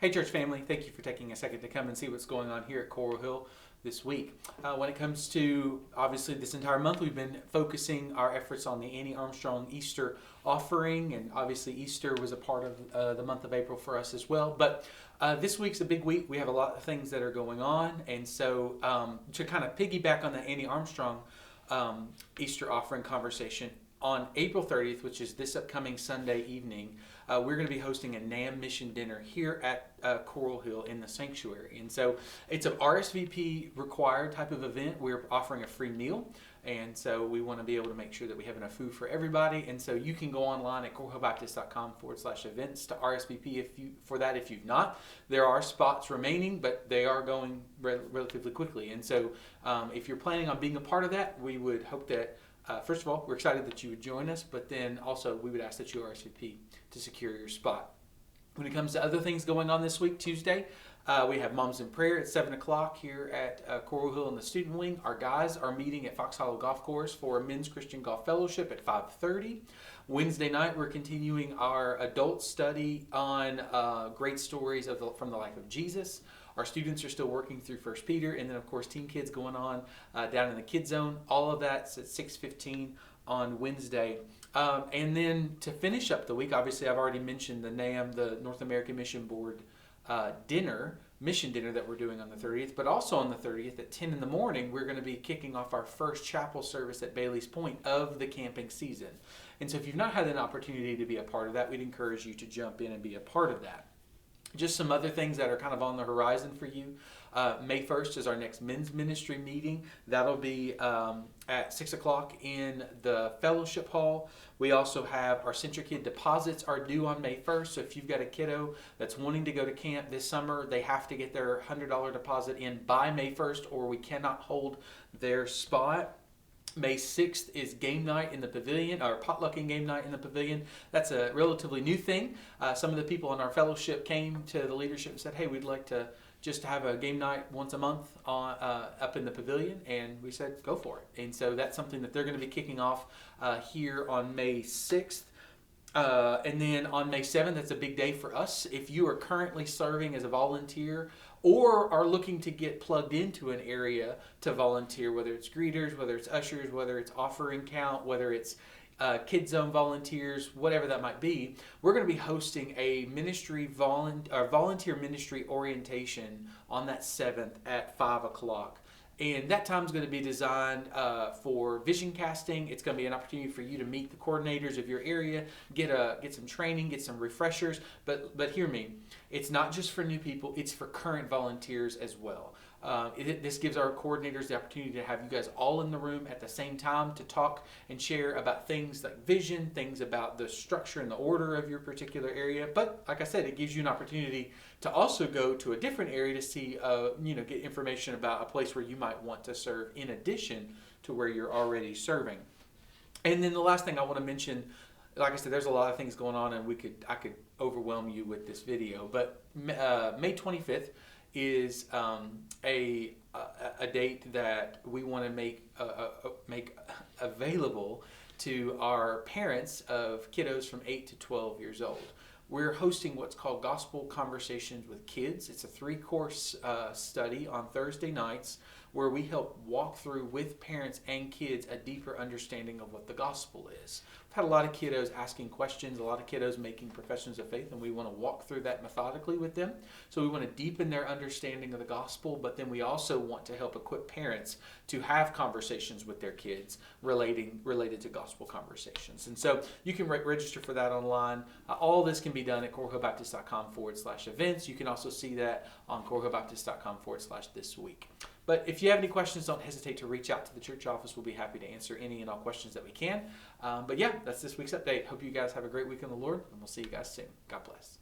Hey, church family, thank you for taking a second to come and see what's going on here at Coral Hill this week. When it comes to, obviously, this entire month, we've been focusing our efforts on the Annie Armstrong Easter offering, and obviously Easter was a part of the month of April for us as well. But this week's a big week. We have a lot of things that are going on, and so to kind of piggyback on the Annie Armstrong Easter offering conversation, on April 30th, which is this upcoming Sunday evening, we're going to be hosting a NAM mission dinner here at Coral Hill in the sanctuary. And so it's an RSVP required type of event. We're offering a free meal. And so we want to be able to make sure that we have enough food for everybody. And so you can go online at coralhillbaptist.com/events to RSVP for that if you've not. There are spots remaining, but they are going relatively quickly. And so if you're planning on being a part of that, we would hope that first of all, we're excited that you would join us, but then also we would ask that you RSVP to secure your spot. When it comes to other things going on this week, Tuesday, we have Moms in Prayer at 7 o'clock here at Coral Hill in the student wing. Our guys are meeting at Fox Hollow Golf Course for a Men's Christian Golf Fellowship at 5:30. Wednesday night, we're continuing our adult study on great stories from the life of Jesus. Our students are still working through 1 Peter, and then, of course, Teen Kids going on down in the Kids Zone. All of that's at 6:15 on Wednesday. And then to finish up the week, obviously, I've already mentioned the NAM, the North American Mission Board mission dinner that we're doing on the 30th, but also on the 30th at 10 in the morning, we're going to be kicking off our first chapel service at Bailey's Point of the camping season. And so if you've not had an opportunity to be a part of that, we'd encourage you to jump in and be a part of that. Just some other things that are kind of on the horizon for you. May 1st is our next men's ministry meeting. That'll be at 6 o'clock in the fellowship hall. We also have our CentriKid deposits are due on May 1st. So if you've got a kiddo that's wanting to go to camp this summer, they have to get their $100 deposit in by May 1st or we cannot hold their spot. May 6th is game night in the pavilion, or potlucking game night in the pavilion. That's a relatively new thing. Some of the people in our fellowship came to the leadership and said, hey, we'd like to just have a game night once a month up in the pavilion. And we said, go for it. And so that's something that they're going to be kicking off here on May 6th. And then on May 7th, that's a big day for us. If you are currently serving as a volunteer or are looking to get plugged into an area to volunteer, whether it's greeters, whether it's ushers, whether it's offering count, whether it's Kids Zone volunteers, whatever that might be, we're going to be hosting a volunteer ministry orientation on that 7th at 5 o'clock. And that time is going to be designed for vision casting. It's going to be an opportunity for you to meet the coordinators of your area, get some training, get some refreshers. But hear me, it's not just for new people, it's for current volunteers as well. This gives our coordinators the opportunity to have you guys all in the room at the same time to talk and share about things like vision, things about the structure and the order of your particular area. But like I said, it gives you an opportunity to also go to a different area to see, get information about a place where you might want to serve in addition to where you're already serving. And then the last thing I want to mention, like I said, there's a lot of things going on, and I could overwhelm you with this video. But May 25th is a date that we want to make available to our parents of kiddos from 8 to 12 years old. We're hosting what's called Gospel Conversations with Kids. It's a 3-course study on Thursday nights where we help walk through with parents and kids a deeper understanding of what the gospel is. We've had a lot of kiddos asking questions, a lot of kiddos making professions of faith, and we want to walk through that methodically with them. So we want to deepen their understanding of the gospel, but then we also want to help equip parents to have conversations with their kids related to gospel conversations. And so you can register for that online. All this can be done at coralhillbaptist.com/events. You can also see that on coralhillbaptist.com/this week. But if you have any questions, don't hesitate to reach out to the church office. We'll be happy to answer any and all questions that we can. But yeah, that's this week's update. Hope you guys have a great week in the Lord, and we'll see you guys soon. God bless.